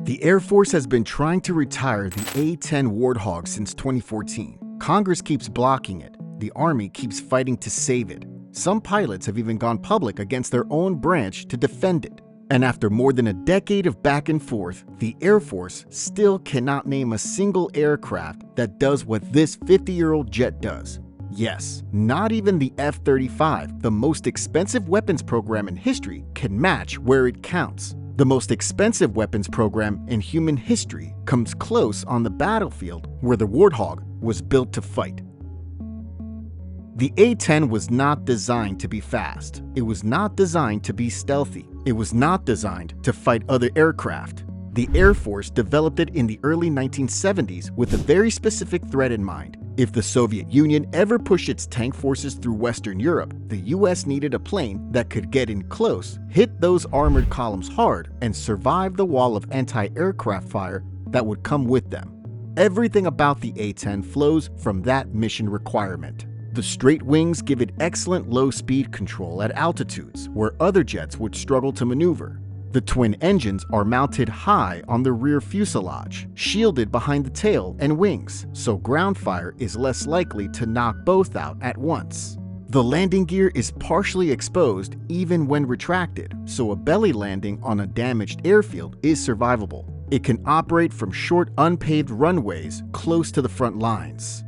The Air Force has been trying to retire the A-10 Warthog since 2014. Congress keeps blocking it. The Army keeps fighting to save it. Some pilots have even gone public against their own branch to defend it. And after more than a decade of back and forth, the Air Force still cannot name a single aircraft that does what this 50-year-old jet does. Yes, not even the F-35, the most expensive weapons program in history, can match where it counts. The most expensive weapons program in human history comes close on the battlefield where the Warthog was built to fight. The A-10 was not designed to be fast. It was not designed to be stealthy. It was not designed to fight other aircraft. The Air Force developed it in the early 1970s with a very specific threat in mind. If the Soviet Union ever pushed its tank forces through Western Europe, the US needed a plane that could get in close, hit those armored columns hard, and survive the wall of anti-aircraft fire that would come with them. Everything about the A-10 flows from that mission requirement. The straight wings give it excellent low-speed control at altitudes where other jets would struggle to maneuver. The twin engines are mounted high on the rear fuselage, shielded behind the tail and wings, so ground fire is less likely to knock both out at once. The landing gear is partially exposed even when retracted, so a belly landing on a damaged airfield is survivable. It can operate from short unpaved runways close to the front lines.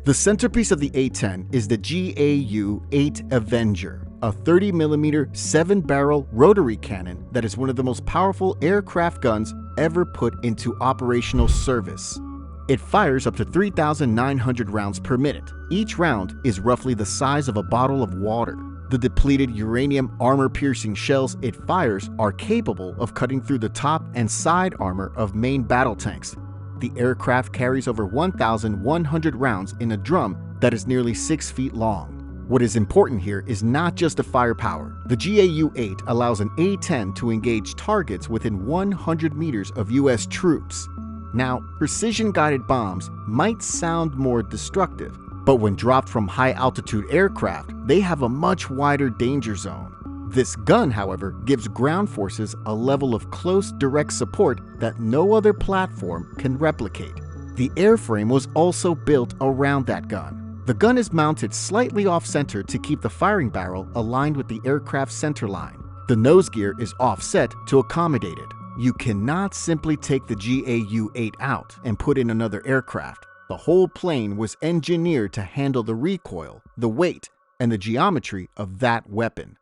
The centerpiece of the A-10 is the GAU-8 Avenger, a 30mm 7-barrel rotary cannon that is one of the most powerful aircraft guns ever put into operational service. It fires up to 3,900 rounds per minute. Each round is roughly the size of a bottle of water. The depleted uranium armor-piercing shells it fires are capable of cutting through the top and side armor of main battle tanks. The aircraft carries over 1,100 rounds in a drum that is nearly 6 feet long. What is important here is not just the firepower. The GAU-8 allows an A-10 to engage targets within 100 meters of US troops. Now, precision-guided bombs might sound more destructive, but when dropped from high-altitude aircraft, they have a much wider danger zone. This gun, however, gives ground forces a level of close direct support that no other platform can replicate. The airframe was also built around that gun. The gun is mounted slightly off-center to keep the firing barrel aligned with the aircraft's centerline. The nose gear is offset to accommodate it. You cannot simply take the GAU-8 out and put in another aircraft. The whole plane was engineered to handle the recoil, the weight, and the geometry of that weapon.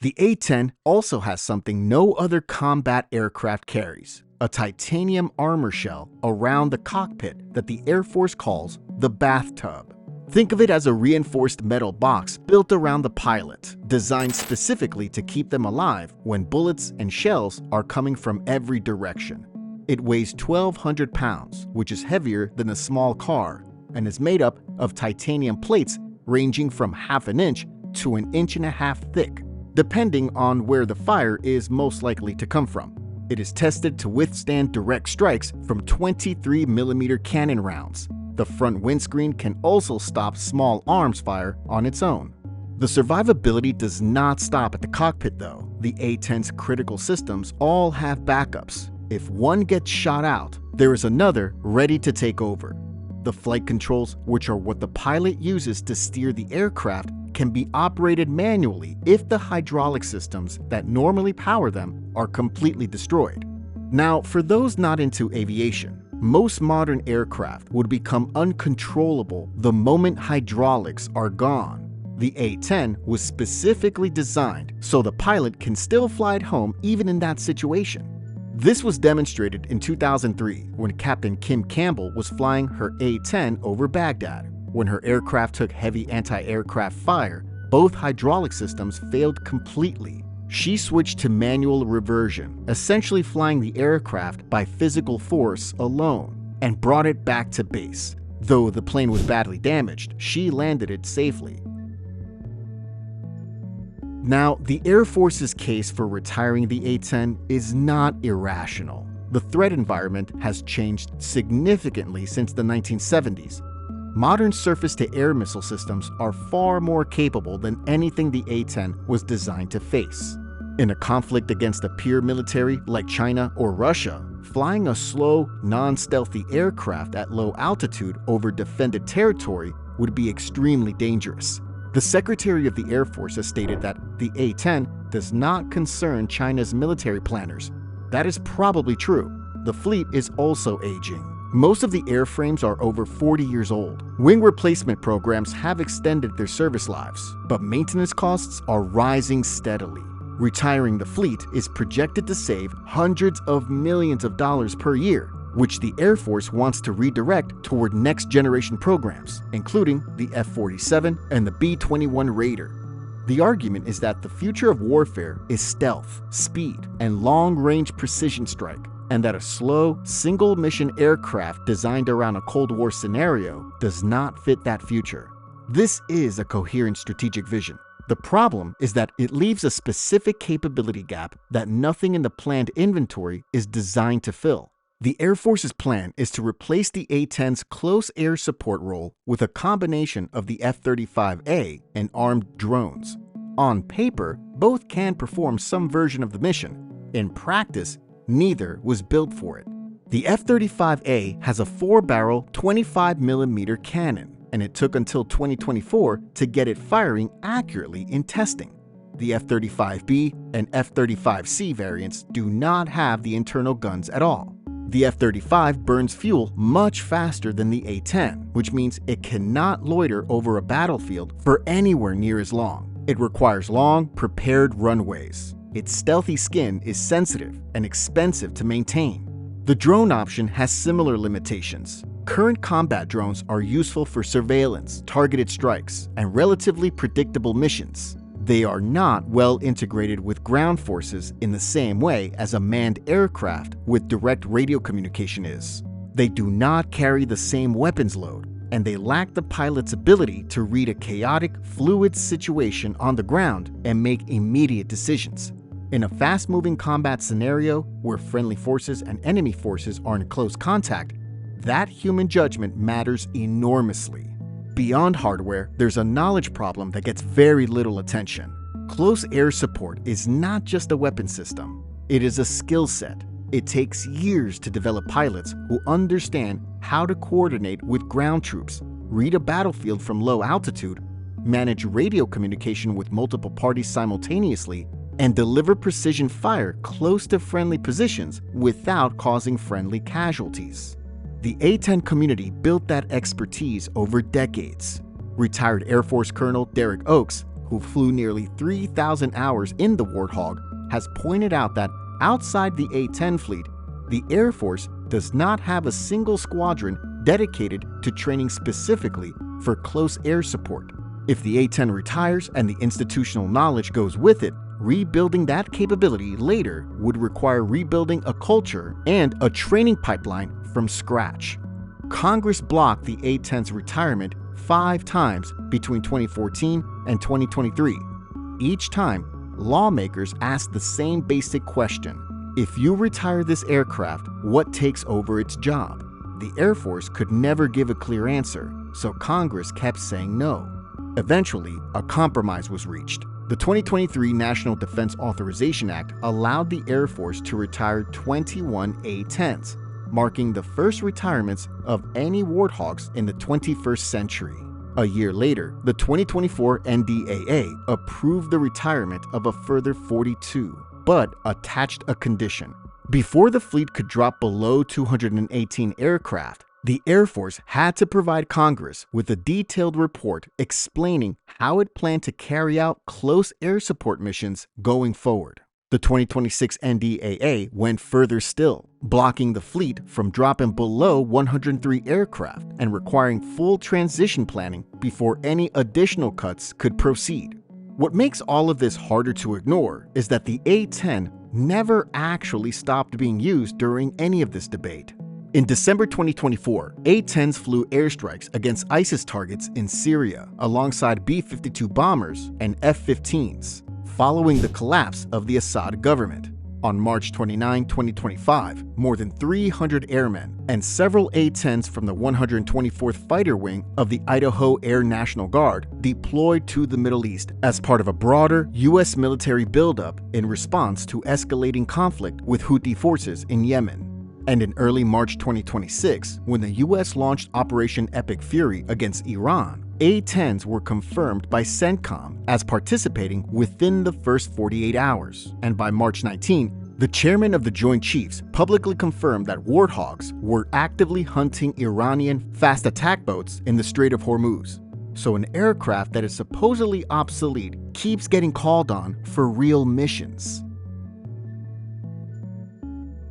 The A-10 also has something no other combat aircraft carries, a titanium armor shell around the cockpit that the Air Force calls the bathtub. Think of it as a reinforced metal box built around the pilot, designed specifically to keep them alive when bullets and shells are coming from every direction. It weighs 1,200 pounds, which is heavier than a small car, and is made up of titanium plates ranging from 1/2 inch to 1.5 inches thick, depending on where the fire is most likely to come from. It is tested to withstand direct strikes from 23mm cannon rounds. The front windscreen can also stop small arms fire on its own. The survivability does not stop at the cockpit though. The A-10's critical systems all have backups. If one gets shot out, there is another ready to take over. The flight controls, which are what the pilot uses to steer the aircraft, can be operated manually if the hydraulic systems that normally power them are completely destroyed. Now, for those not into aviation, most modern aircraft would become uncontrollable the moment hydraulics are gone. The A-10 was specifically designed so the pilot can still fly it home even in that situation. This was demonstrated in 2003 when Captain Kim Campbell was flying her A-10 over Baghdad. When her aircraft took heavy anti-aircraft fire, both hydraulic systems failed completely. She switched to manual reversion, essentially flying the aircraft by physical force alone, and brought it back to base. Though the plane was badly damaged, she landed it safely. Now, the Air Force's case for retiring the A-10 is not irrational. The threat environment has changed significantly since the 1970s. Modern surface-to-air missile systems are far more capable than anything the A-10 was designed to face. In a conflict against a peer military like China or Russia, flying a slow, non-stealthy aircraft at low altitude over defended territory would be extremely dangerous. The Secretary of the Air Force has stated that the A-10 does not concern China's military planners. That is probably true. The fleet is also aging. Most of the airframes are over 40 years old. Wing replacement programs have extended their service lives, but maintenance costs are rising steadily. Retiring the fleet is projected to save hundreds of millions of dollars per year, which the Air Force wants to redirect toward next-generation programs, including the F-47 and the B-21 Raider. The argument is that the future of warfare is stealth, speed, and long-range precision strike, and that a slow, single-mission aircraft designed around a Cold War scenario does not fit that future. This is a coherent strategic vision. The problem is that it leaves a specific capability gap that nothing in the planned inventory is designed to fill. The Air Force's plan is to replace the A-10's close air support role with a combination of the F-35A and armed drones. On paper, both can perform some version of the mission. In practice, neither was built for it. The F-35A has a 4-barrel 25mm cannon, and it took until 2024 to get it firing accurately in testing. The F-35B and F-35C variants do not have the internal guns at all. The F-35 burns fuel much faster than the A-10, which means it cannot loiter over a battlefield for anywhere near as long. It requires long, prepared runways. Its stealthy skin is sensitive and expensive to maintain. The drone option has similar limitations. Current combat drones are useful for surveillance, targeted strikes, and relatively predictable missions. They are not well integrated with ground forces in the same way as a manned aircraft with direct radio communication is. They do not carry the same weapons load, and they lack the pilot's ability to read a chaotic, fluid situation on the ground and make immediate decisions. In a fast-moving combat scenario where friendly forces and enemy forces are in close contact, that human judgment matters enormously. Beyond hardware, there's a knowledge problem that gets very little attention. Close air support is not just a weapon system. It is a skill set. It takes years to develop pilots who understand how to coordinate with ground troops, read a battlefield from low altitude, manage radio communication with multiple parties simultaneously, and deliver precision fire close to friendly positions without causing friendly casualties. The A-10 community built that expertise over decades. Retired Air Force Colonel Derek Oakes, who flew nearly 3,000 hours in the Warthog, has pointed out that outside the A-10 fleet, the Air Force does not have a single squadron dedicated to training specifically for close air support. If the A-10 retires and the institutional knowledge goes with it, rebuilding that capability later would require rebuilding a culture and a training pipeline from scratch. Congress blocked the A-10's retirement 5 times between 2014 and 2023. Each time, lawmakers asked the same basic question: if you retire this aircraft, what takes over its job? The Air Force could never give a clear answer, so Congress kept saying no. Eventually, a compromise was reached. The 2023 National Defense Authorization Act allowed the Air Force to retire 21 A-10s, marking the first retirements of any Warthogs in the 21st century. A year later, the 2024 NDAA approved the retirement of a further 42, but attached a condition. Before the fleet could drop below 218 aircraft, the Air Force had to provide Congress with a detailed report explaining how it planned to carry out close air support missions going forward. The 2026 NDAA went further still, blocking the fleet from dropping below 103 aircraft and requiring full transition planning before any additional cuts could proceed. What makes all of this harder to ignore is that the A-10 never actually stopped being used during any of this debate. In December 2024, A-10s flew airstrikes against ISIS targets in Syria alongside B-52 bombers and F-15s, following the collapse of the Assad government. On March 29, 2025, more than 300 airmen and several A-10s from the 124th Fighter Wing of the Idaho Air National Guard deployed to the Middle East as part of a broader U.S. military buildup in response to escalating conflict with Houthi forces in Yemen. And in early March 2026, when the U.S. launched Operation Epic Fury against Iran, A-10s were confirmed by CENTCOM as participating within the first 48 hours. And by March 19, the chairman of the Joint Chiefs publicly confirmed that Warthogs were actively hunting Iranian fast attack boats in the Strait of Hormuz. So an aircraft that is supposedly obsolete keeps getting called on for real missions.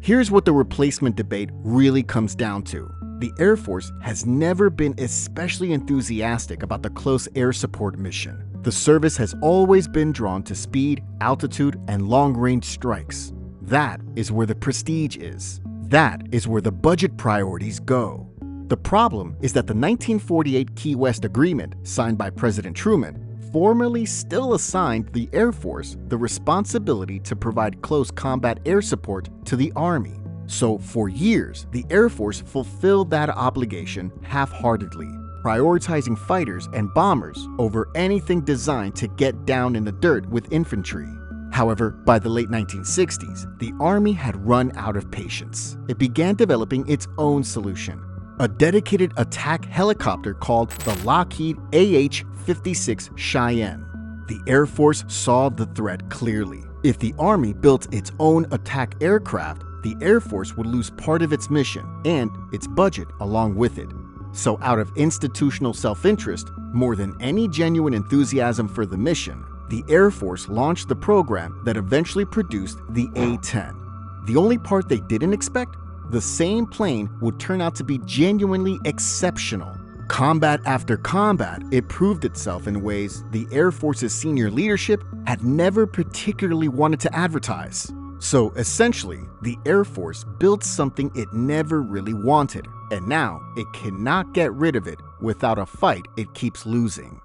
Here's what the replacement debate really comes down to. The Air Force has never been especially enthusiastic about the close air support mission. The service has always been drawn to speed, altitude, and long-range strikes. That is where the prestige is. That is where the budget priorities go. The problem is that the 1948 Key West Agreement, signed by President Truman, formally still assigned the Air Force the responsibility to provide close combat air support to the Army. So for years, the Air Force fulfilled that obligation half-heartedly, prioritizing fighters and bombers over anything designed to get down in the dirt with infantry. However, by the late 1960s, the Army had run out of patience. It began developing its own solution, a dedicated attack helicopter called the Lockheed AH-56 Cheyenne. The Air Force saw the threat clearly. If the Army built its own attack aircraft, the Air Force would lose part of its mission and its budget along with it. So out of institutional self-interest, more than any genuine enthusiasm for the mission, the Air Force launched the program that eventually produced the A-10. The only part they didn't expect? The same plane would turn out to be genuinely exceptional. Combat after combat, it proved itself in ways the Air Force's senior leadership had never particularly wanted to advertise. So essentially, the Air Force built something it never really wanted, and now it cannot get rid of it without a fight it keeps losing.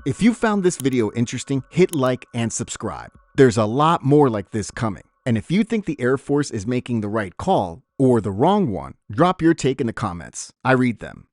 If you found this video interesting, hit like and subscribe. There's a lot more like this coming. And if you think the Air Force is making the right call or the wrong one, drop your take in the comments. I read them.